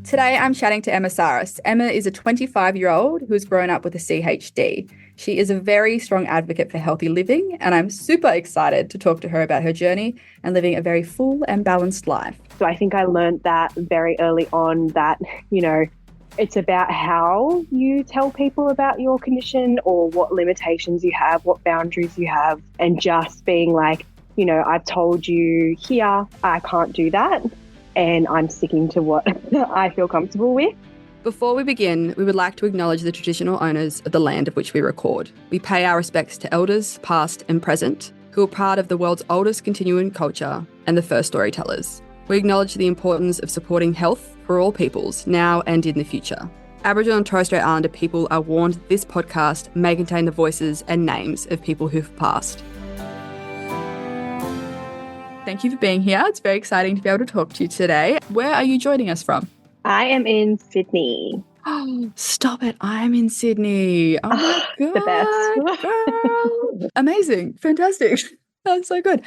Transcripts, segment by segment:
Today, I'm chatting to Emma Psaros. Emma is a 25-year-old who's grown up with a CHD. She is a very strong advocate for healthy living, and I'm super excited to talk to her about her journey and living a very full and balanced life. So I think I learned that very early on that, it's about how you tell people about your condition or what limitations you have, what boundaries you have, and just being like, I've told you here, I can't do that. And I'm sticking to what I feel comfortable with. Before we begin, we would like to acknowledge the traditional owners of the land of which we record. We pay our respects to elders, past and present, who are part of the world's oldest continuing culture and the first storytellers. We acknowledge the importance of supporting health for all peoples, now and in the future. Aboriginal and Torres Strait Islander people are warned that this podcast may contain the voices and names of people who've passed. Thank you for being here. It's very exciting to be able to talk to you today. Where are you joining us from? I am in Sydney. Oh, stop it. I'm in Sydney. Oh my God. The best. Girl. Amazing. Fantastic. That's so good.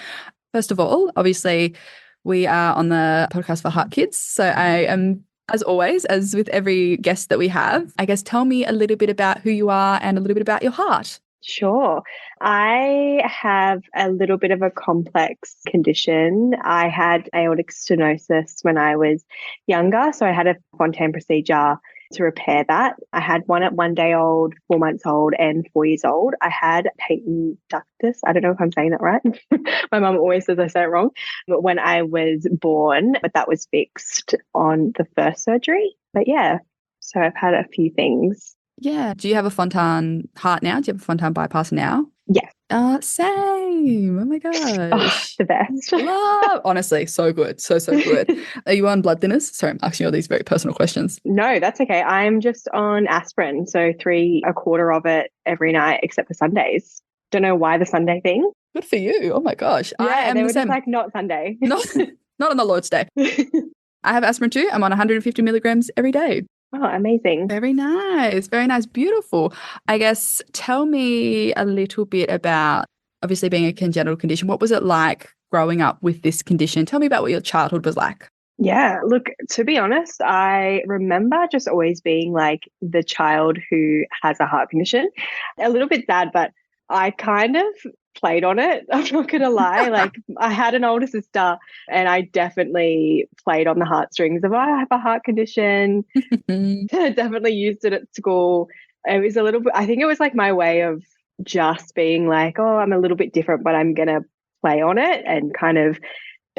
First of all, obviously, we are on the podcast for Heart Kids. So I am, as always, as with every guest that we have, I guess tell me a little bit about who you are and a little bit about your heart. Sure. I have a little bit of a complex condition. I had aortic stenosis when I was younger, so I had a Fontan procedure to repair that. I had one at 1 day old, 4 months old, and 4 years old. I had patent ductus. I don't know if I'm saying that right. My mum always says I say it wrong. But when I was born, but that was fixed on the first surgery. But yeah, so I've had a few things. Yeah. Do you have a Fontan heart now? Do you have a Fontan bypass now? Yes. Same. Oh my gosh. The best. Love. Honestly, so good. So good. Are you on blood thinners? Sorry, I'm asking you all these very personal questions. No, that's okay. I'm just on aspirin. So 3/4 of it every night, except for Sundays. Don't know why the Sunday thing. Good for you. Oh my gosh. Yeah, I am they the were same. just like, not Sunday. not on the Lord's Day. I have aspirin too. I'm on 150 milligrams every day. Oh, amazing. Very nice. Very nice. Beautiful. I guess tell me a little bit about, obviously being a congenital condition. What was it like growing up with this condition? Tell me about what your childhood was like. Yeah, look, to be honest, I remember just always being like the child who has a heart condition. A little bit sad, but I kind of played on it. I'm not going to lie. Like, I had an older sister and I definitely played on the heartstrings of, I have a heart condition. I definitely used it at school. It was a little bit, I think it was like my way of just being like, oh, I'm a little bit different, but I'm going to play on it and kind of,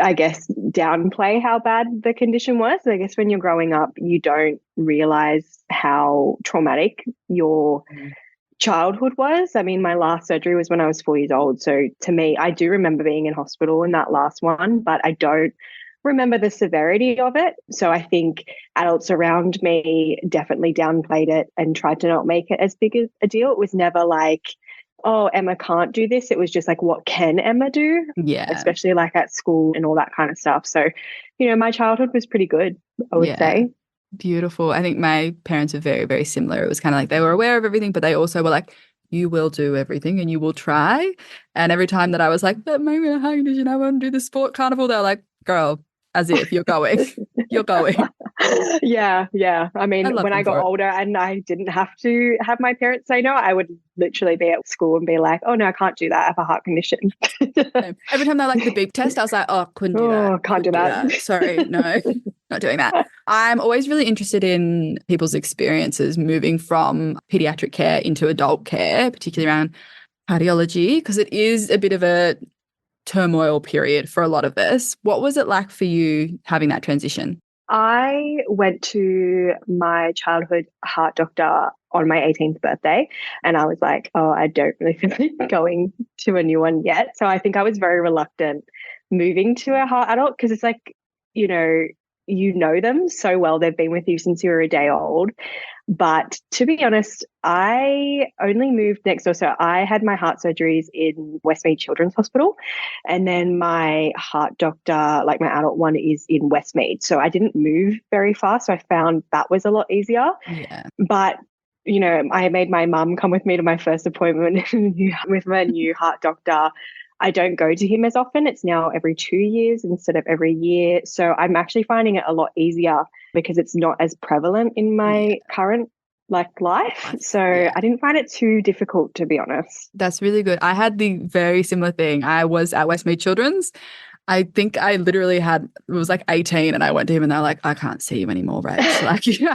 I guess, downplay how bad the condition was. I guess when you're growing up, you don't realize how traumatic your childhood was. I mean, my last surgery was when I was 4 years old. So to me, I do remember being in hospital in that last one, but I don't remember the severity of it. So I think adults around me definitely downplayed it and tried to not make it as big a deal. It was never like, oh, Emma can't do this. It was just like, what can Emma do? Yeah. Especially like at school and all that kind of stuff. So, my childhood was pretty good, I would say. Beautiful. I think my parents are very, very similar. It was kind of like they were aware of everything, but they also were like, you will do everything and you will try. And every time that I was like, but maybe a heart condition, I want to do the sport carnival, they're like, girl, as if you're going. You're going. Yeah. I mean, when I got older and I didn't have to have my parents say no, I would literally be at school and be like, oh no, I can't do that. I have a heart condition. Every time they're like the big test, I was like, oh, couldn't do that. Can't do that. Sorry, no, not doing that. I'm always really interested in people's experiences moving from paediatric care into adult care, particularly around cardiology, because it is a bit of a turmoil period for a lot of this. What was it like for you having that transition? I went to my childhood heart doctor on my 18th birthday and I was like, oh, I don't really feel like going to a new one yet. So I think I was very reluctant moving to a heart adult because it's like, you know them so well. They've been with you since you were a day old. But to be honest, I only moved next door. So I had my heart surgeries in Westmead Children's Hospital. And then my heart doctor, like my adult one, is in Westmead. So I didn't move very far. So I found that was a lot easier. Yeah. But, I made my mum come with me to my first appointment with my new heart doctor. I don't go to him as often. It's now every 2 years instead of every year. So I'm actually finding it a lot easier because it's not as prevalent in my current life. So I didn't find it too difficult, to be honest. That's really good. I had the very similar thing. I was at Westmead Children's. I think I literally it was like 18 and I went to him and they're like, I can't see you anymore, Rach. Like you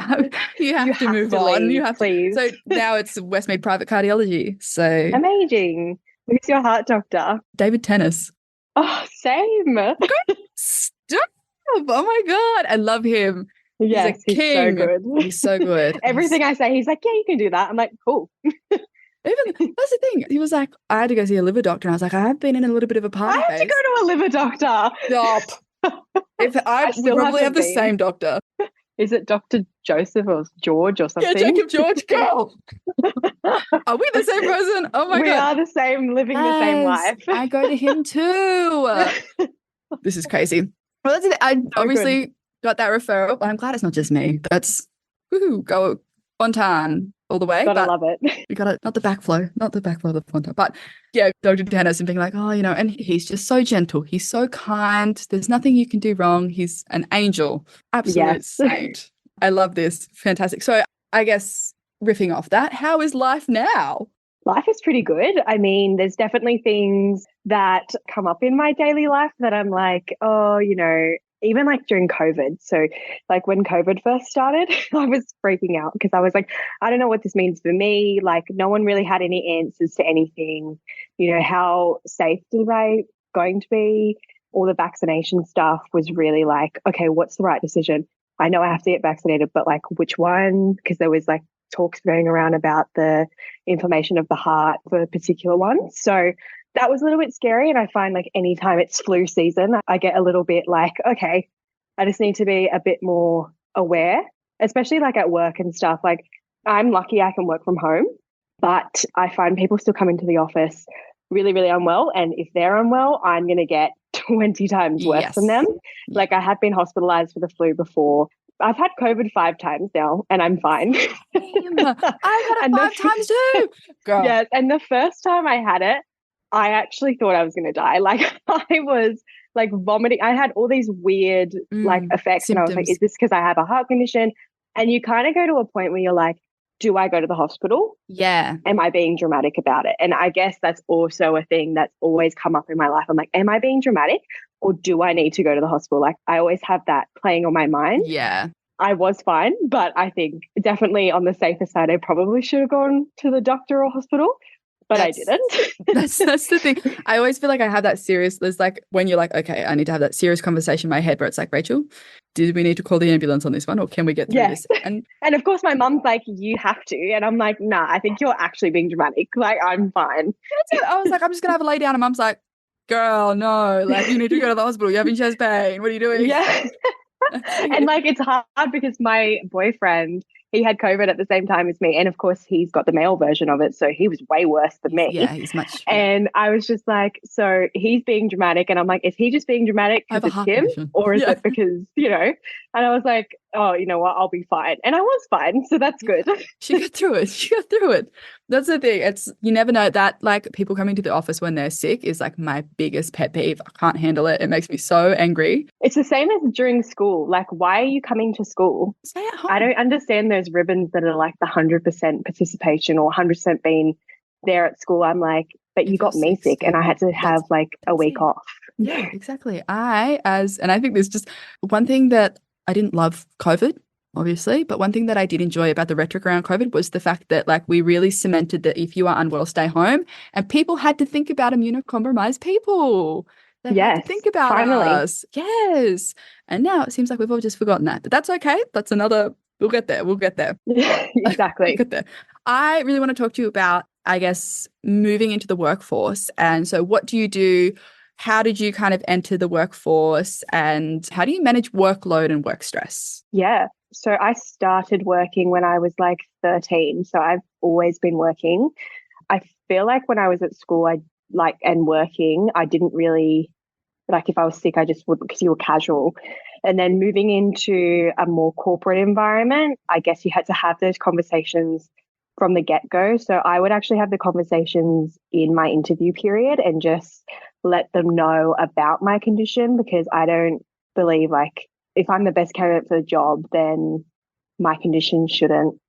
have to move on. Leave, please. So now it's Westmead Private Cardiology. So amazing. Who's your heart doctor? David Tennis. Oh, same. Stop. Oh my God. I love him. Yes, he's so good. He's so good. Everything I say, he's like, yeah, you can do that. I'm like, cool. Even that's the thing. He was like, I had to go see a liver doctor. And I was like, I have been in a little bit of a party phase. I have to go to a liver doctor. Stop. We probably have the same doctor. Is it Dr. Joseph or George or something? Yeah, Jacob George, girl. Are we the same person? Oh my God. We are the same, living the same life. I go to him too. This is crazy. Well, that's it. I obviously got that referral, but I'm glad it's not just me. That's go on time all the way. Gotta love it. You gotta not the backflow of the Fonta. But yeah, Dr. Dennis and being like, oh, and he's just so gentle. He's so kind. There's nothing you can do wrong. He's an angel. Absolute saint. I love this. Fantastic. So I guess riffing off that, how is life now? Life is pretty good. I mean, there's definitely things that come up in my daily life that I'm like, oh, even like during COVID. So like when COVID first started, I was freaking out because I was like, I don't know what this means for me. Like no one really had any answers to anything. How safe was I going to be? All the vaccination stuff was really like, okay, what's the right decision? I know I have to get vaccinated, but like which one? Because there was like talks going around about the inflammation of the heart for a particular one. So that was a little bit scary. And I find like anytime it's flu season, I get a little bit like, okay, I just need to be a bit more aware, especially like at work and stuff. Like I'm lucky I can work from home, but I find people still come into the office really, really unwell. And if they're unwell, I'm going to get 20 times worse than them. Like I have been hospitalized for the flu before. I've had COVID 5 times now and I'm fine. I've had it 5 times too. Girl. Yes. And the first time I had it, I actually thought I was going to die. Like I was like vomiting. I had all these weird like effects. Symptoms. And I was like, is this because I have a heart condition? And you kind of go to a point where you're like, do I go to the hospital? Yeah. Am I being dramatic about it? And I guess that's also a thing that's always come up in my life. I'm like, am I being dramatic or do I need to go to the hospital? Like I always have that playing on my mind. Yeah. I was fine, but I think definitely on the safer side, I probably should have gone to the doctor or hospital. But I didn't. that's the thing. I always feel like I have that serious, there's like when you're like, okay, I need to have that serious conversation in my head where it's like, Rachel, did we need to call the ambulance on this one or can we get through this? And of course my mum's like, you have to. And I'm like, nah, I think you're actually being dramatic. Like I'm fine. I was like, I'm just going to have a lay down. And mum's like, girl, no, like you need to go to the hospital. You're having chest pain. What are you doing? Yeah. And like it's hard because my boyfriend, he had COVID at the same time as me. And of course, he's got the male version of it. So he was way worse than me. Yeah, he's much. And I was just like, so he's being dramatic. And I'm like, is he just being dramatic because it's him? Condition. Or is it because, And I was like, oh, you know what? I'll be fine. And I was fine. So that's good. She got through it. That's the thing. You never know that like people coming to the office when they're sick is like my biggest pet peeve. I can't handle it. It makes me so angry. It's the same as during school. Like, why are you coming to school? Stay at home. I don't understand those ribbons that are like the 100% participation or 100% being there at school. I'm like, but you got me sick and I had to have like a week off. Yeah, exactly. And I think there's just one thing that I didn't love COVID, obviously, but one thing that I did enjoy about the rhetoric around COVID was the fact that like we really cemented that if you are unwell, stay home, and people had to think about immunocompromised people. They had to think about us. Yes. And now it seems like we've all just forgotten that, but that's okay. That's another, we'll get there. Yeah, exactly. We'll get there. I really want to talk to you about, I guess, moving into the workforce. And so what do you do? How did you kind of enter the workforce and how do you manage workload and work stress? Yeah. So I started working when I was like 13. So I've always been working. I feel like when I was at school, I didn't really, like if I was sick, I just wouldn't because you were casual. And then moving into a more corporate environment, I guess you had to have those conversations from the get-go. So I would actually have the conversations in my interview period and just let them know about my condition, because I don't believe like if I'm the best candidate for the job, then my condition shouldn't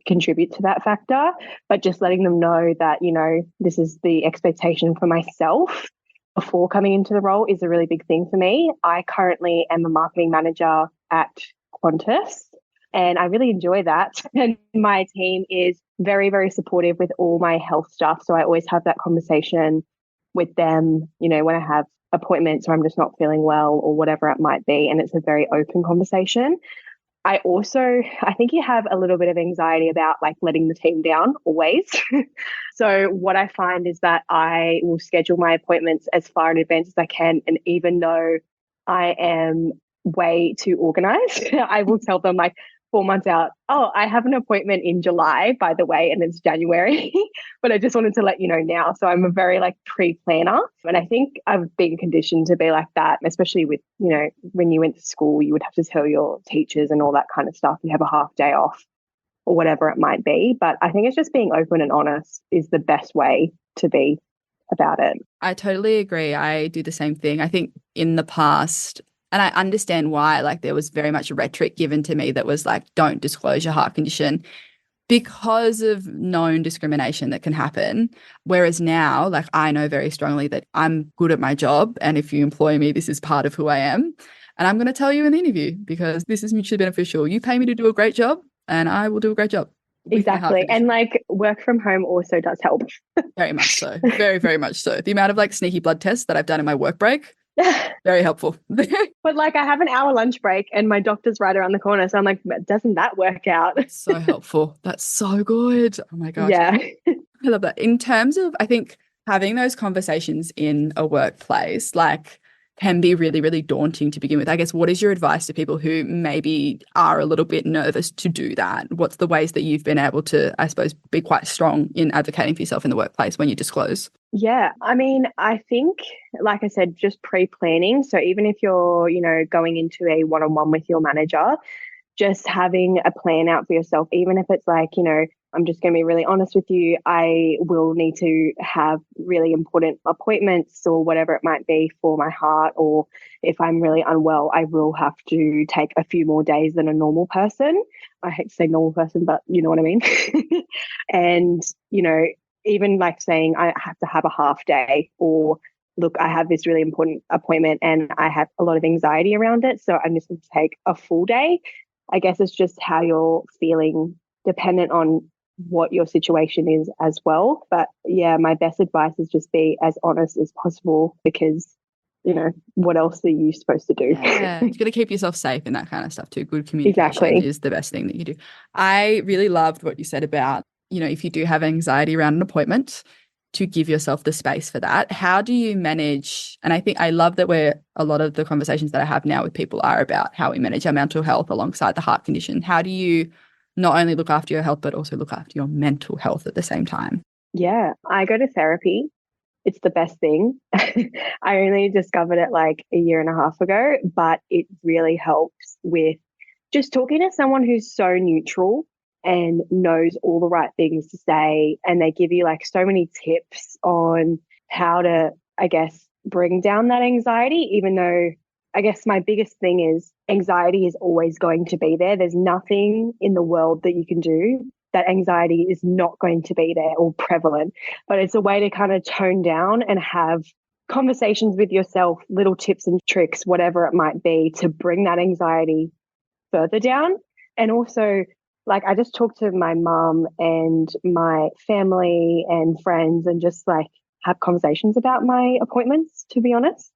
contribute to that factor. But just letting them know that, you know, this is the expectation for myself before coming into the role is a really big thing for me. I currently am a marketing manager at Qantas, and I really enjoy that. And my team is very, very supportive with all my health stuff. So I always have that conversation with them, you know, when I have appointments or I'm just not feeling well or whatever it might be. And it's a very open conversation. I think you have a little bit of anxiety about like letting the team down always. So what I find is that I will schedule my appointments as far in advance as I can. And even though I am way too organized, I will tell them like 4 months out, oh, I have an appointment in July, by the way, and it's January, but I just wanted to let you know now. So I'm a very like pre-planner. And I think I've been conditioned to be like that, especially with, you know, when you went to school, you would have to tell your teachers and all that kind of stuff. You have a half day off or whatever it might be. But I think it's just being open and honest is the best way to be about it. I totally agree. I do the same thing. I think in the past, and I understand why, like there was very much rhetoric given to me that was like, don't disclose your heart condition because of known discrimination that can happen. Whereas now, like I know very strongly that I'm good at my job. And if you employ me, this is part of who I am. And I'm going to tell you in the interview because this is mutually beneficial. You pay me to do a great job and I will do a great job. Exactly. And like work from home also does help. Very much so. Very, very much so. The amount of like sneaky blood tests that I've done in my work break, very helpful. But like I have an hour lunch break and my doctor's right around the corner. So I'm like, doesn't that work out? So helpful. That's so good. Oh my gosh. Yeah. I love that. In terms of, I think having those conversations in a workplace, like can be really, really daunting to begin with. I guess, what is your advice to people who maybe are a little bit nervous to do that? What's the ways that you've been able to, I suppose, be quite strong in advocating for yourself in the workplace when you disclose? Yeah. I mean, I think, like I said, just pre-planning. So even if you're, you know, going into a one-on-one with your manager, just having a plan out for yourself, even if it's like, you know, I'm just going to be really honest with you. I will need to have really important appointments or whatever it might be for my heart. Or if I'm really unwell, I will have to take a few more days than a normal person. I hate to say normal person, but you know what I mean? And, you know, even like saying I have to have a half day, or look, I have this really important appointment and I have a lot of anxiety around it. So I'm just going to take a full day. I guess it's just how you're feeling, dependent on what your situation is as well. But yeah, my best advice is just be as honest as possible, because, you know, what else are you supposed to do? Yeah, you've got to keep yourself safe in that kind of stuff too. Good communication Exactly. is the best thing that you do. I really loved what you said about, you know, if you do have anxiety around an appointment, to give yourself the space for that. How do you manage? And I think I love that a lot of the conversations that I have now with people are about how we manage our mental health alongside the heart condition. How do you not only look after your health, but also look after your mental health at the same time? Yeah, I go to therapy. It's the best thing. I only discovered it like a year and a half ago, but it really helps with just talking to someone who's so neutral and knows all the right things to say. And they give you like so many tips on how to, I guess, bring down that anxiety, even though I guess my biggest thing is anxiety is always going to be there. There's nothing in the world that you can do that anxiety is not going to be there or prevalent. But it's a way to kind of tone down and have conversations with yourself, little tips and tricks, whatever it might be, to bring that anxiety further down. And also, like, I just talk to my mum and my family and friends and just like have conversations about my appointments, to be honest.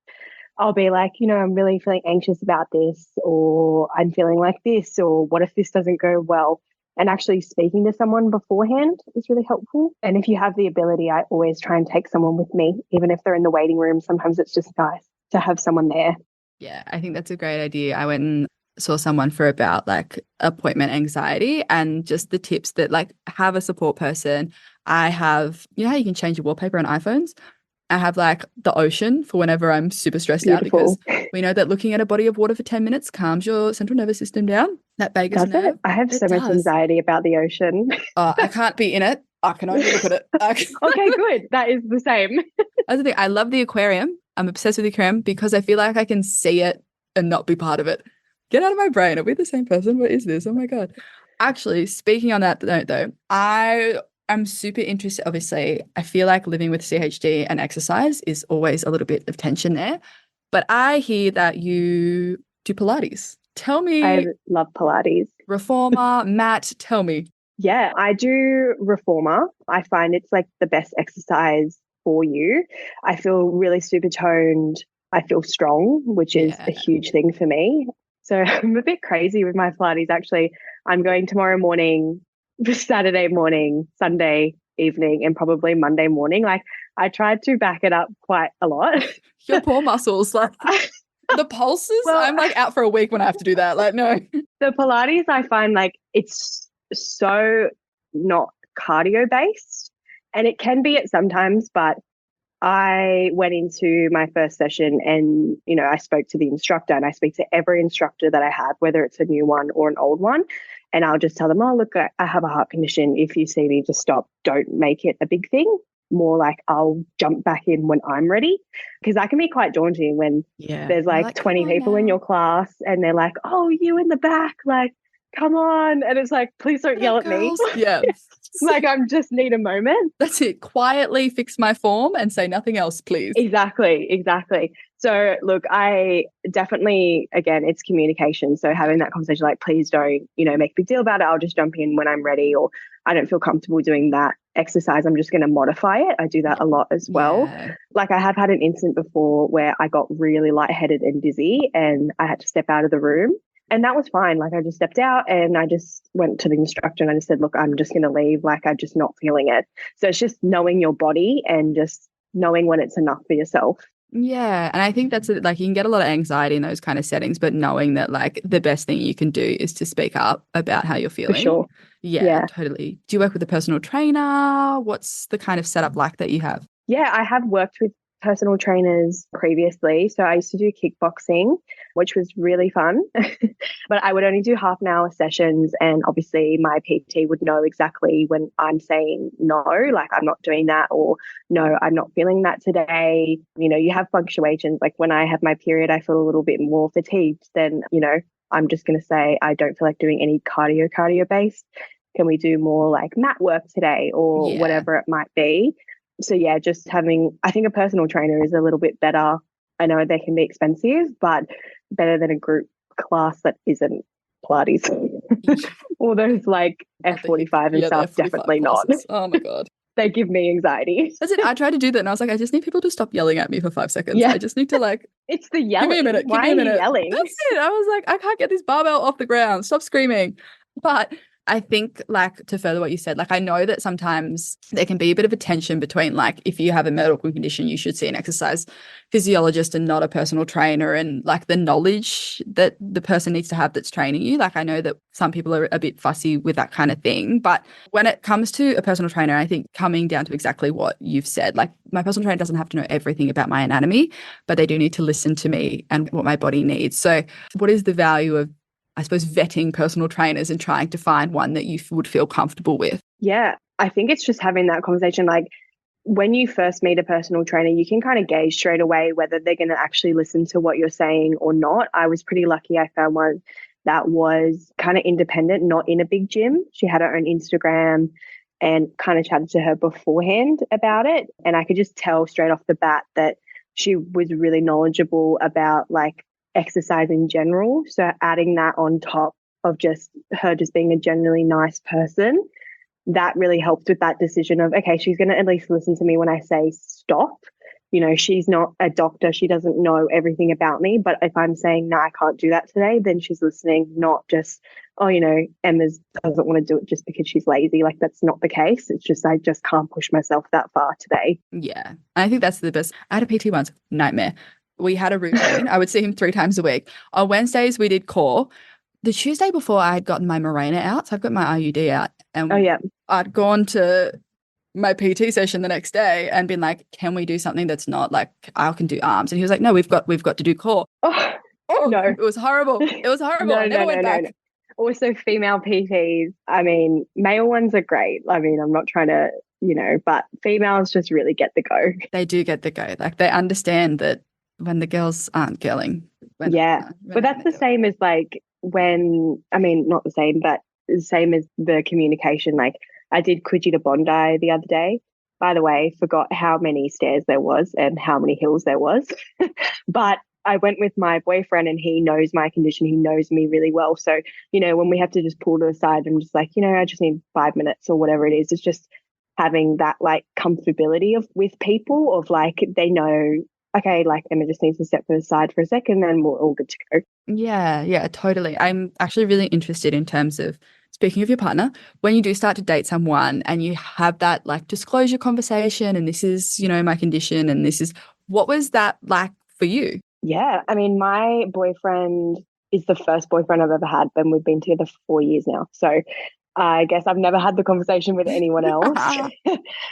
I'll be like, you know, I'm really feeling anxious about this, or I'm feeling like this, or what if this doesn't go well? And actually speaking to someone beforehand is really helpful. And if you have the ability, I always try and take someone with me, even if they're in the waiting room. Sometimes it's just nice to have someone there. Yeah, I think that's a great idea. I went and saw someone for about like appointment anxiety, and just the tips that like have a support person. I have, you know how you can change your wallpaper on iPhones? I have like the ocean for whenever I'm super stressed out, Beautiful. because we know that looking at a body of water for 10 minutes calms your central nervous system down. that vagus Does it? nerve. I have It so much does. anxiety about the ocean. I can't be in it. I can only look at it. Okay, good. That is the same. That's the thing. I love the aquarium. I'm obsessed with the aquarium because I feel like I can see it and not be part of it. Get out of my brain. Are we the same person? What is this? Oh my God. Actually, speaking on that note, though, I am super interested. Obviously, I feel like living with CHD and exercise is always a little bit of tension there. But I hear that you do Pilates. Tell I me, love Pilates. reformer, Matt, tell me. Yeah, I do reformer. I find it's like the best exercise for you. I feel really super toned. I feel strong, which is Yeah. a huge thing for me. So I'm a bit crazy with my Pilates actually. I'm going tomorrow morning, Saturday morning, Sunday evening, and probably Monday morning. Like I tried to back it up quite a lot. Your poor muscles, like the pulses. Well, I'm like out for a week when I have to do that. Like, no. the Pilates, I find like it's so not cardio based, and it can be at sometimes, but I went into my first session and, I spoke to the instructor, and I speak to every instructor that I have, whether it's a new one or an old one. And I'll just tell them, oh, look, I have a heart condition. If you see me, just stop. Don't make it a big thing. More like I'll jump back in when I'm ready. Because that can be quite daunting when there's You're like like, come 20 on people in now. your class and they're like, oh, you in the back, like, come on. And it's like, please don't Get yell up, at me. girls. Yeah. Like, I just need a moment. That's it. Quietly fix my form and say nothing else, please. Exactly, exactly. So look, I definitely, again, it's communication. So having that conversation, like, please don't, make a big deal about it. I'll just jump in when I'm ready, or I don't feel comfortable doing that exercise. I'm just going to modify it. I do that a lot as well. Yeah. Like I have had an incident before where I got really lightheaded and dizzy and I had to step out of the room. And that was fine. Like I just stepped out and I just went to the instructor and I just said, look, I'm just going to leave. Like I'm just not feeling it. So it's just knowing your body and just knowing when it's enough for yourself. Yeah. And I think that's it. Like you can get a lot of anxiety in those kind of settings, but knowing that like the best thing you can do is to speak up about how you're For feeling. sure. Yeah, Yeah. totally. Do you work with a personal trainer? What's the kind of setup like that you have? Yeah, I have worked with personal trainers previously. So I used to do kickboxing, which was really fun. But I would only do half an hour sessions. And obviously, my PT would know exactly when I'm saying no, like I'm not doing that, or no, I'm not feeling that today. You have fluctuations. Like when I have my period, I feel a little bit more fatigued than, I'm just going to say, I don't feel like doing any cardio based. Can we do more like mat work today or Yeah. whatever it might be? So yeah, just having, I think a personal trainer is a little bit better. I know they can be expensive, but better than a group class that isn't Pilates. All those like Not the hip. F45 and Yeah, the stuff, F45 definitely not. classes. Oh my God. They give me anxiety. That's it. I tried to do that and I was like, I just need people to stop yelling at me for 5 seconds. Yeah, I just need to like, it's the give me a yelling. minute. Give Why me are a you minute. yelling? That's it. I was like, I can't get this barbell off the ground. Stop screaming. But I think like to further what you said, like I know that sometimes there can be a bit of a tension between like if you have a medical condition, you should see an exercise physiologist and not a personal trainer, and like the knowledge that the person needs to have that's training you. Like I know that some people are a bit fussy with that kind of thing. But when it comes to a personal trainer, I think coming down to exactly what you've said, like my personal trainer doesn't have to know everything about my anatomy, but they do need to listen to me and what my body needs. So what is the value of, I suppose, vetting personal trainers and trying to find one that you would feel comfortable with? Yeah, I think it's just having that conversation. Like when you first meet a personal trainer, you can kind of gauge straight away whether they're going to actually listen to what you're saying or not. I was pretty lucky. I found one that was kind of independent, not in a big gym. She had her own Instagram and kind of chatted to her beforehand about it. And I could just tell straight off the bat that she was really knowledgeable about like exercise in general. So adding that on top of just her just being a genuinely nice person, that really helped with that decision of, okay, she's going to at least listen to me when I say stop. She's not a doctor. She doesn't know everything about me. But if I'm saying, no, I can't do that today, then she's listening, not just, oh, Emma doesn't want to do it just because she's lazy. Like that's not the case. It's just, I just can't push myself that far today. Yeah. I think that's the best. I had a PT once, nightmare. We had a routine. I would see him 3 times a week. On Wednesdays, we did core. The Tuesday before, I had gotten my Mirena out. So I've got my IUD out. And Oh, yeah. I'd gone to my PT session the next day and been like, can we do something that's not like, I can do arms? And he was like, no, we've got to do core. Oh, Oh, no. it was horrible. It was horrible. No, I never no, went no, no, back. no. Also, female PTs, I mean, male ones are great. I mean, I'm not trying to, but females just really get the go. They do get the go. Like they understand that when the girls aren't girling. Yeah. But that's the same as like I mean, not the same, but the same as the communication. Like I did Coogee to Bondi the other day. By the way, forgot how many stairs there was and how many hills there was. But I went with my boyfriend and he knows my condition. He knows me really well. So, when we have to just pull to the side, I'm just like, I just need 5 minutes or whatever it is. It's just having that like comfortability with people of like, they know, okay, like Emma just needs to step to the side for a second and we're all good to go. Yeah, totally. I'm actually really interested in terms of speaking of your partner, when you do start to date someone and you have that like disclosure conversation and this is, my condition and what was that like for you? Yeah. I mean, my boyfriend is the first boyfriend I've ever had, and we've been together for 4 years now. So I guess I've never had the conversation with anyone else.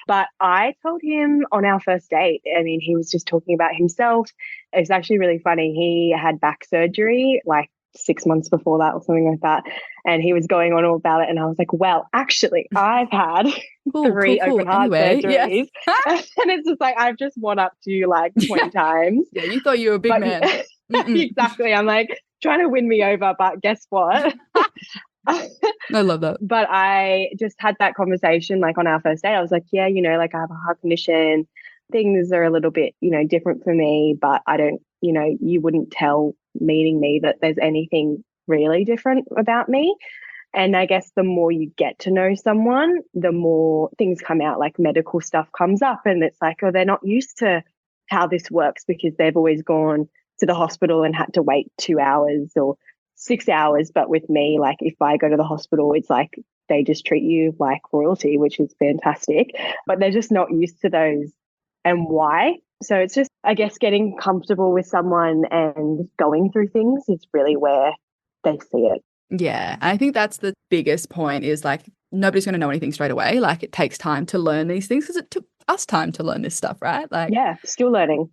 But I told him on our first date, I mean, he was just talking about himself. It's actually really funny. He had back surgery like 6 months before that or something like that. And he was going on all about it. And I was like, well, actually, I've had three open heart surgeries. Yeah. And it's just like, I've just one upped you like 20 times. Yeah, you thought you were a big man. Exactly. I'm like trying to win me over, but guess what? I love that. But I just had that conversation like on our first date. I was like, yeah, like I have a heart condition. Things are a little bit, different for me, but I don't, you wouldn't tell meeting me that there's anything really different about me. And I guess the more you get to know someone, the more things come out, like medical stuff comes up. And it's like, oh, they're not used to how this works because they've always gone to the hospital and had to wait 2 hours or 6 hours. But with me, like if I go to the hospital, it's like they just treat you like royalty, which is fantastic. But they're just not used to those and why. So it's just, I guess, getting comfortable with someone and going through things is really where they see it. Yeah. I think that's the biggest point is like nobody's going to know anything straight away. Like it takes time to learn these things because it took us time to learn this stuff, right? Like, yeah, still learning,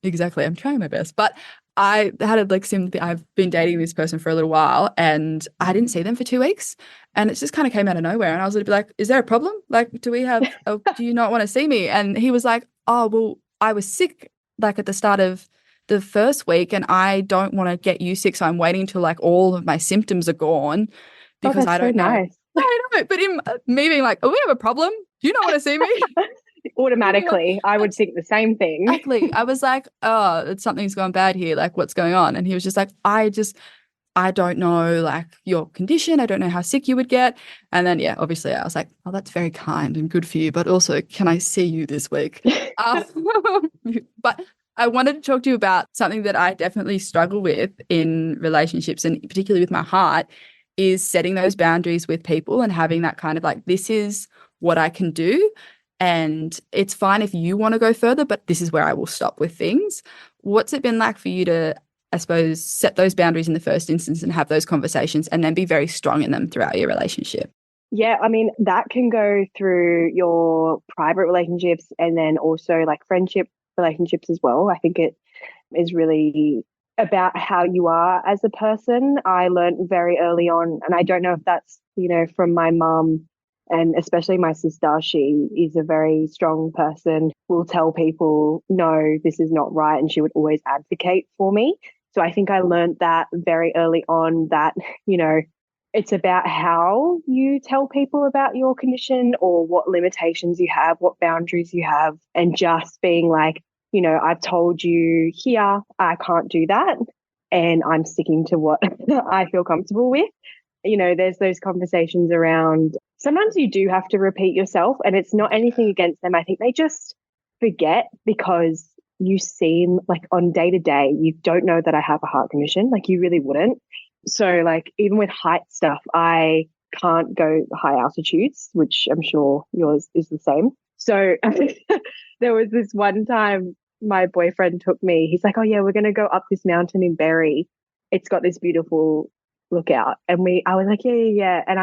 Exactly. I'm trying my best. But I had I've been dating this person for a little while and I didn't see them for 2 weeks and it just kind of came out of nowhere. And I was like, is there a problem? Like, do you not want to see me? And he was like, oh, well, I was sick like at the start of the first week and I don't want to get you sick. So I'm waiting till like all of my symptoms are gone because I don't know. Nice. I know. But me being like, oh, we have a problem. Do you not want to see me? Automatically, I would think the same thing. Exactly. I was like, oh, something's gone bad here. Like, what's going on? And he was just like, I don't know, like, your condition. I don't know how sick you would get. And then, yeah, obviously I was like, oh, that's very kind and good for you. But also, can I see you this week? But I wanted to talk to you about something that I definitely struggle with in relationships and particularly with my heart is setting those boundaries with people and having that kind of like, this is what I can do. And it's fine if you want to go further, but this is where I will stop with things. What's it been like for you to, I suppose, set those boundaries in the first instance and have those conversations and then be very strong in them throughout your relationship? Yeah, I mean, that can go through your private relationships and then also like friendship relationships as well. I think it is really about how you are as a person. I learned very early on, and I don't know if that's, from my mum and especially my sister. She is a very strong person, will tell people, no, this is not right. And she would always advocate for me. So I think I learned that very early on that, it's about how you tell people about your condition or what limitations you have, what boundaries you have, and just being like, I've told you here, I can't do that. And I'm sticking to what I feel comfortable with. There's those conversations around sometimes you do have to repeat yourself and it's not anything against them. I think they just forget because you seem like on day to day, you don't know that I have a heart condition. Like you really wouldn't. So like even with height stuff, I can't go high altitudes, which I'm sure yours is the same. So there was this one time my boyfriend took me, he's like, oh yeah, we're going to go up this mountain in Berry. It's got this beautiful lookout. And I was like, yeah. And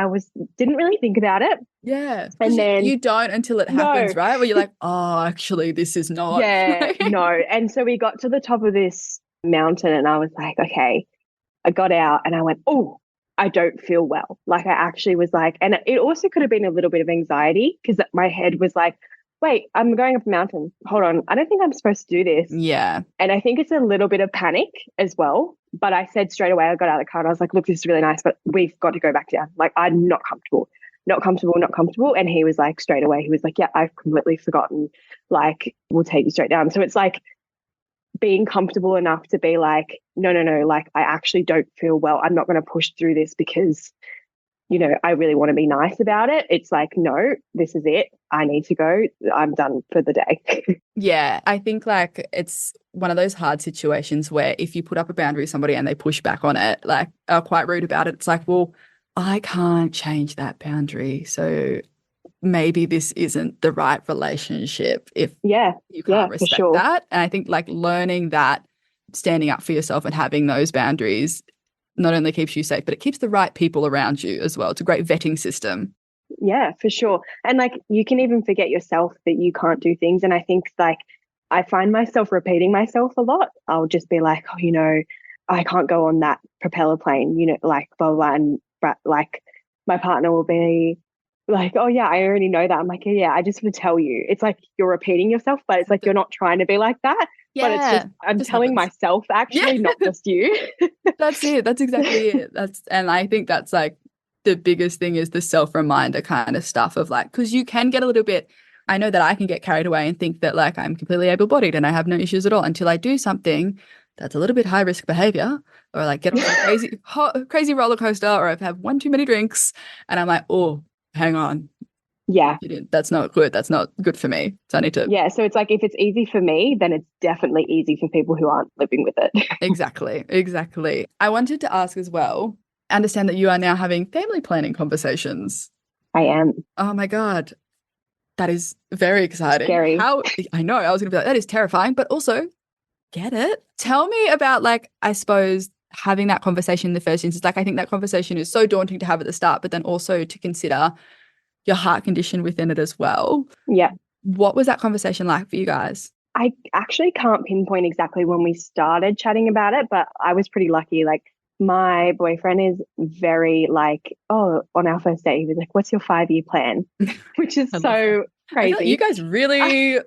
didn't really think about it. Yeah. And then you don't until it happens, right? Where you're like, oh, actually, this is not. Yeah, no. And so we got to the top of this mountain and I was like, okay, I got out and I went, oh, I don't feel well. Like I actually was like, and it also could have been a little bit of anxiety because my head was like, wait, I'm going up a mountain. Hold on. I don't think I'm supposed to do this. Yeah. And I think it's a little bit of panic as well. But I said straight away, I got out of the car and I was like, look, this is really nice, but we've got to go back down. Like, I'm not comfortable, not comfortable, not comfortable. And he was like, straight away, he was like, yeah, I've completely forgotten. Like, we'll take you straight down. So it's like being comfortable enough to be like, no, like, I actually don't feel well. I'm not going to push through this because, you know, I really want to be nice about it. It's like, no, this is it. I need to go. I'm done for the day. Yeah, I think like it's one of those hard situations where if you put up a boundary with somebody and they push back on it, like are quite rude about it, it's like, well, I can't change that boundary. So maybe this isn't the right relationship if you can't respect that. And I think like learning that, standing up for yourself and having those boundaries not only keeps you safe, but it keeps the right people around you as well. It's a great vetting system. Yeah, for sure. And like you can even forget yourself that you can't do things. And I think like I find myself repeating myself a lot. I'll just be like, oh, you know, I can't go on that propeller plane, you know, like blah, blah, and like my partner will be like, oh, yeah, I already know that. I'm like, yeah, I just want to tell you. It's like you're repeating yourself, but it's like you're not trying to be like that. Yeah, but it's just, I'm just telling happens. myself actually, not just you. That's it. That's exactly it. And I think that's like the biggest thing is the self-reminder kind of stuff of like, because you can get a little bit, I know that I can get carried away and think that like I'm completely able-bodied and I have no issues at all until I do something that's a little bit high-risk behavior, or like get on a crazy roller coaster, or I've had one too many drinks and I'm like, oh, hang on. Yeah. That's not good. That's not good for me. So I need to. Yeah. So it's like if it's easy for me, then it's definitely easy for people who aren't living with it. Exactly. I wanted to ask as well, I understand that you are now having family planning conversations. I am. Oh my God. That is very exciting. Scary. I know, I was going to be like, that is terrifying, but also get it. Tell me about like, I suppose, having that conversation in the first instance. Like, I think that conversation is so daunting to have at the start, but then also to consider your heart condition within it as well. Yeah. What was that conversation like for you guys? I actually can't pinpoint exactly when we started chatting about it, but I was pretty lucky. Like my boyfriend is very like, oh, on our first date, he was like, what's your 5-year plan? Which is so crazy. Like you guys really,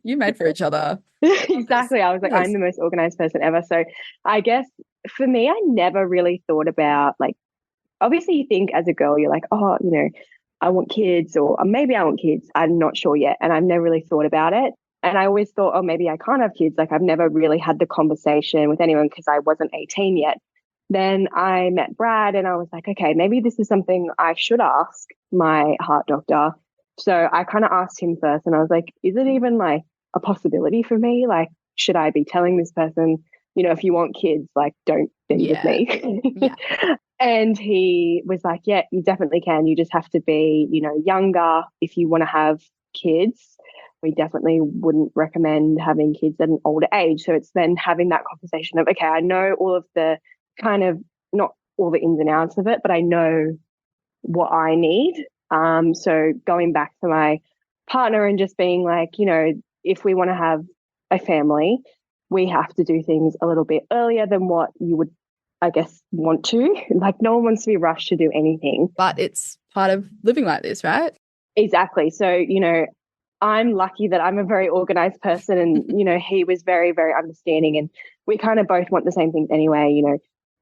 you made for each other. Exactly. I was like, I'm the most organized person ever. So I guess for me, I never really thought about like, obviously you think as a girl, you're like, oh, you know, I want kids or maybe I want kids. I'm not sure yet. And I've never really thought about it. And I always thought, oh, maybe I can't have kids. Like I've never really had the conversation with anyone because I wasn't 18 yet. Then I met Brad and I was like, okay, maybe this is something I should ask my heart doctor. So I kind of asked him first and I was like, is it even like a possibility for me? Like, should I be telling this person, you know, if you want kids, like don't be with me? And he was like, yeah, you definitely can. You just have to be, you know, younger if you want to have kids. We definitely wouldn't recommend having kids at an older age. So it's then having that conversation of, okay, I know all of the kind of, not all the ins and outs of it, but I know what I need. So going back to my partner and just being like, you know, if we want to have a family, we have to do things a little bit earlier than what you would, I guess, want to. Like no one wants to be rushed to do anything. But it's part of living like this, right? Exactly. So, you know, I'm lucky that I'm a very organized person and, you know, he was very, very understanding and we kind of both want the same things anyway. You know,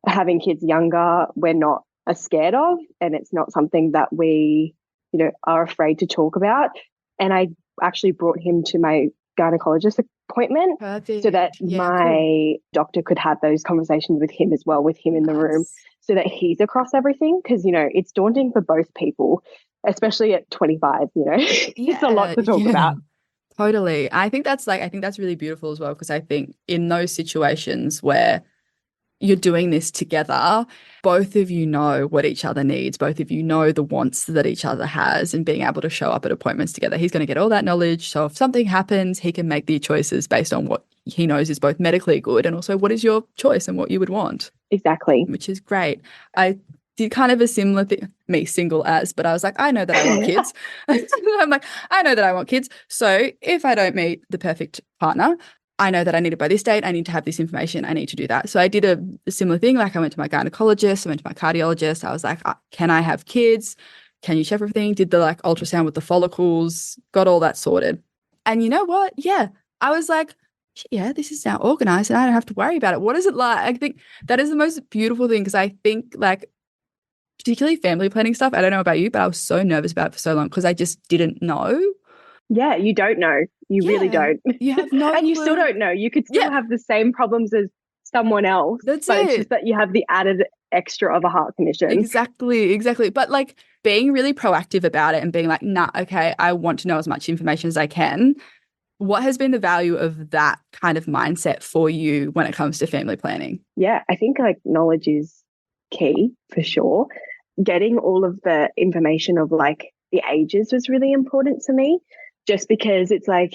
having kids younger, we're not as scared of and it's not something that we, you know, are afraid to talk about. And I actually brought him to my gynecologist appointment so that my doctor could have those conversations with him as well, with him in the room so that he's across everything. Because, you know, it's daunting for both people, especially at 25, you know, it's a lot to talk about. Totally. I think that's really beautiful as well, because I think in those situations where you're doing this together, both of you know what each other needs, both of you know the wants that each other has, and being able to show up at appointments together. He's going to get all that knowledge. So if something happens, he can make the choices based on what he knows is both medically good and also what is your choice and what you would want. Exactly. Which is great. I did kind of a similar thing, me single as, but I was like, I know that I want kids. I'm like, I know that I want kids. So if I don't meet the perfect partner, I know that I need it by this date. I need to have this information. I need to do that. So I did a similar thing. Like I went to my gynecologist, I went to my cardiologist. I was like, can I have kids? Can you check everything? Did the like ultrasound with the follicles, got all that sorted. And you know what? Yeah. I was like, yeah, this is now organized and I don't have to worry about it. What is it like? I think that is the most beautiful thing because I think like particularly family planning stuff, I don't know about you, but I was so nervous about it for so long because I just didn't know. Yeah, you don't know. You really don't. You have no And you clue. still don't know. You could still have the same problems as someone else. That's but it. It's just that you have the added extra of a heart condition. Exactly. But like being really proactive about it and being like, nah, okay, I want to know as much information as I can. What has been the value of that kind of mindset for you when it comes to family planning? Yeah, I think like knowledge is key for sure. Getting all of the information of like the ages was really important to me, just because it's like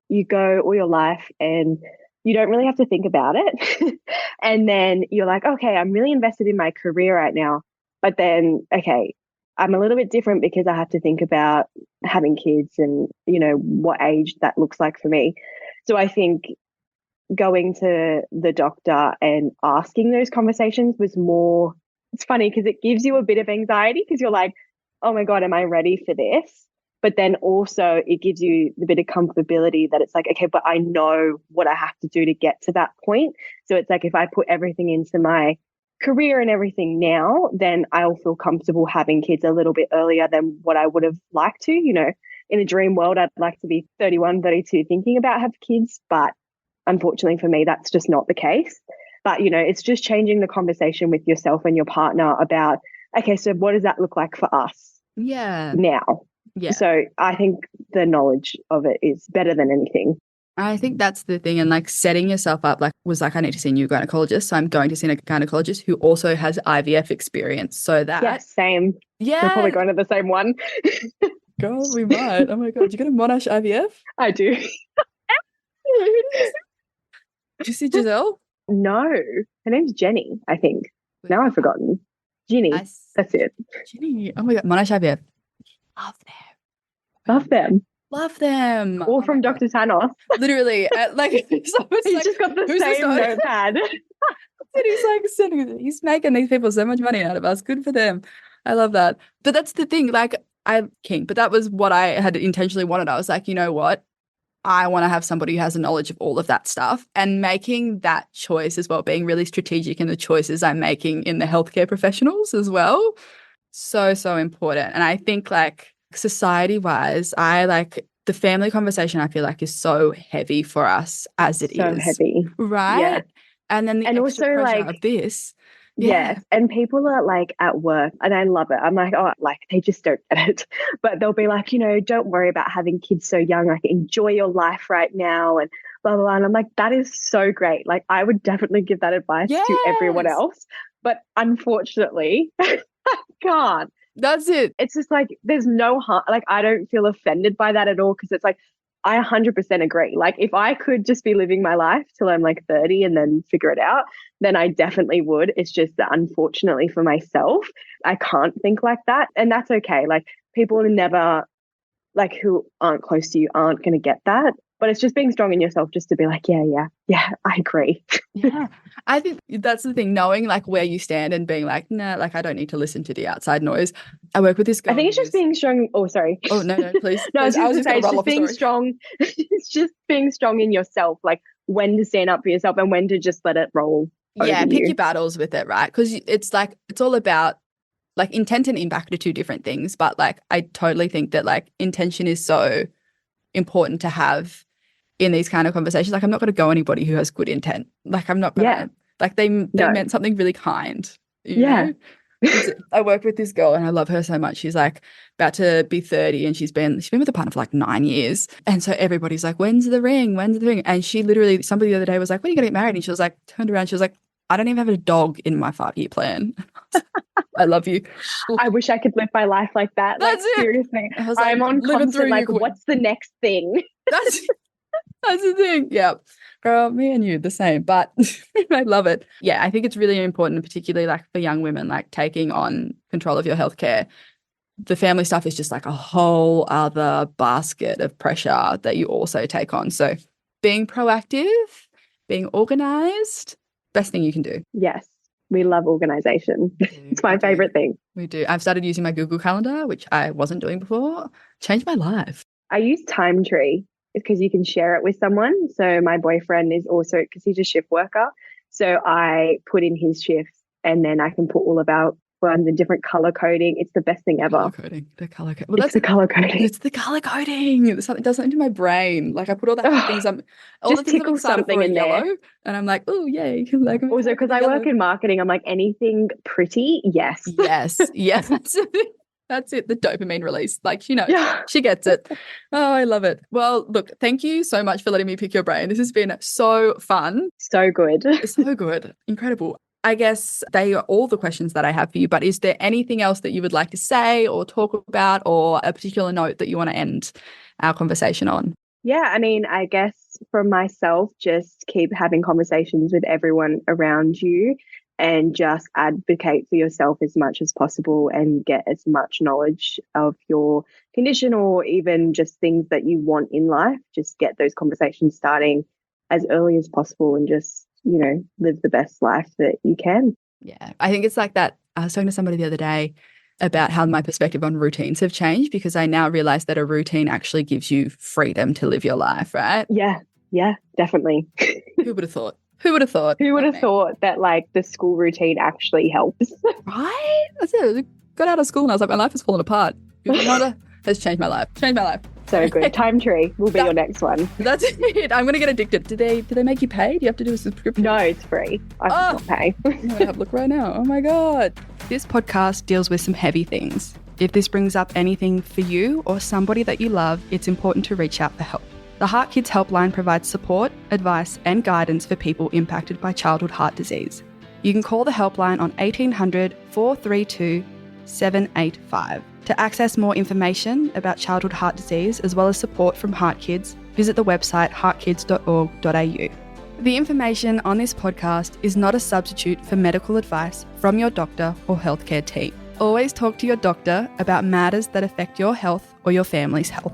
you go all your life and you don't really have to think about it. And then you're like, okay, I'm really invested in my career right now. But then, okay, I'm a little bit different because I have to think about having kids and, you know, what age that looks like for me. So I think going to the doctor and asking those conversations was more, it's funny because it gives you a bit of anxiety because you're like, oh my God, am I ready for this? But then also it gives you the bit of comfortability that it's like, okay, but I know what I have to do to get to that point. So it's like if I put everything into my career and everything now, then I'll feel comfortable having kids a little bit earlier than what I would have liked to. You know, in a dream world, I'd like to be 31, 32 thinking about having kids, but unfortunately for me, that's just not the case. But, you know, it's just changing the conversation with yourself and your partner about, okay, so what does that look like for us now? Yeah. So I think the knowledge of it is better than anything. I think that's the thing. And like setting yourself up, like was like, I need to see a new gynecologist. So I'm going to see a gynecologist who also has IVF experience. So that. Yeah, same. Yeah. We're probably going to the same one. God, we might. Oh my God. Did you go to Monash IVF? I do. Did you see Giselle? No. Her name's Jenny, I think. Now I've forgotten. Ginny. That's it. Ginny. Oh my God. Monash IVF. Love them. Love them. Love them. All from Dr. Thanos. Literally. Like, he's like, just got the same notepad. And he's like, he's making these people so much money out of us. Good for them. I love that. But that's the thing. Like, I'm king. But that was what I had intentionally wanted. I was like, you know what? I want to have somebody who has a knowledge of all of that stuff and making that choice as well, being really strategic in the choices I'm making in the healthcare professionals as well. So, so important. And I think like society wise, I like the family conversation, I feel like is so heavy for us as it is. So heavy. Right. Yeah. And then the extra also pressure like of this. Yeah. And people are like at work and I love it. I'm like, oh, like they just don't get it. But they'll be like, you know, don't worry about having kids so young. Like enjoy your life right now and blah, blah, blah. And I'm like, that is so great. Like I would definitely give that advice to everyone else. But unfortunately, I can't. That's it. It's just like, there's no harm. Like, I don't feel offended by that at all because it's like, I 100% agree. Like, if I could just be living my life till I'm like 30 and then figure it out, then I definitely would. It's just that unfortunately for myself, I can't think like that. And that's okay. Like, people are never, like, who aren't close to you aren't going to get that. But it's just being strong in yourself just to be like, yeah, I agree. Yeah. I think that's the thing, knowing like where you stand and being like, nah, like I don't need to listen to the outside noise. I work with this girl. I think it's just being strong. Oh, sorry. Oh, no, please. No, please. I was just saying, it's just being strong. It's just being strong in yourself, like when to stand up for yourself and when to just let it roll. Yeah, pick your battles with it, right? Because it's like, it's all about like intent and impact are two different things. But like, I totally think that like intention is so important to have in these kind of conversations. Like I'm not going to go anybody who has good intent. Like I'm not going to, like they meant something really kind. You know? I work with this girl and I love her so much. She's like about to be 30 and she's been with a partner for like 9 years. And so everybody's like, when's the ring? And she literally, somebody the other day was like, when are you going to get married? And she was like, turned around. She was like, I don't even have a dog in my 5-year plan. I love you. I wish I could live my life like that. That's like, it. seriously. I was I'm like, on living constant, through like, you, what's the next thing? That's the thing. Yeah. Girl, me and you, the same. But I love it. Yeah, I think it's really important, particularly like for young women, like taking on control of your healthcare. The family stuff is just like a whole other basket of pressure that you also take on. So being proactive, being organized, best thing you can do. Yes. We love organization. It's my favorite thing. We do. I've started using my Google Calendar, which I wasn't doing before. Changed my life. I use Time Tree because you can share it with someone. So my boyfriend is also, because he's a shift worker. So I put in his shifts and then I can put all of our ones in different color coding. It's the best thing ever. Color coding. The color coding. Well, it's the color coding. It's the color coding. It does something to my brain. Like I put all the things all the things I'm excited something for in yellow, there. And I'm like, oh yay! Like, also, because I work in marketing, I'm like, anything pretty, yes, yes. That's it. The dopamine release. Like she knows. Yeah. She gets it. Oh, I love it. Well, look, thank you so much for letting me pick your brain. This has been so fun. So good. So good. Incredible. I guess they are all the questions that I have for you, but is there anything else that you would like to say or talk about, or a particular note that you want to end our conversation on? Yeah, I mean, I guess for myself, just keep having conversations with everyone around you and just advocate for yourself as much as possible and get as much knowledge of your condition or even just things that you want in life. Just get those conversations starting as early as possible and just, live the best life that you can. Yeah, I think it's like that. I was talking to somebody the other day about how my perspective on routines have changed, because I now realize that a routine actually gives you freedom to live your life, right? Yeah, definitely. Who would have thought? Who would have thought? Who would have thought that like the school routine actually helps? Right? That's it. I got out of school and I was like, my life has fallen apart. Has changed my life. So good. Time Tree will be your next one. That's it. I'm going to get addicted. Do they make you pay? Do you have to do a subscription? No, it's free. I cannot pay. I'm going to have a look right now. Oh my God. This podcast deals with some heavy things. If this brings up anything for you or somebody that you love, it's important to reach out for help. The Heart Kids Helpline provides support, advice, and guidance for people impacted by childhood heart disease. You can call the helpline on 1800 432 785. To access more information about childhood heart disease, as well as support from Heart Kids, visit the website heartkids.org.au. The information on this podcast is not a substitute for medical advice from your doctor or healthcare team. Always talk to your doctor about matters that affect your health or your family's health.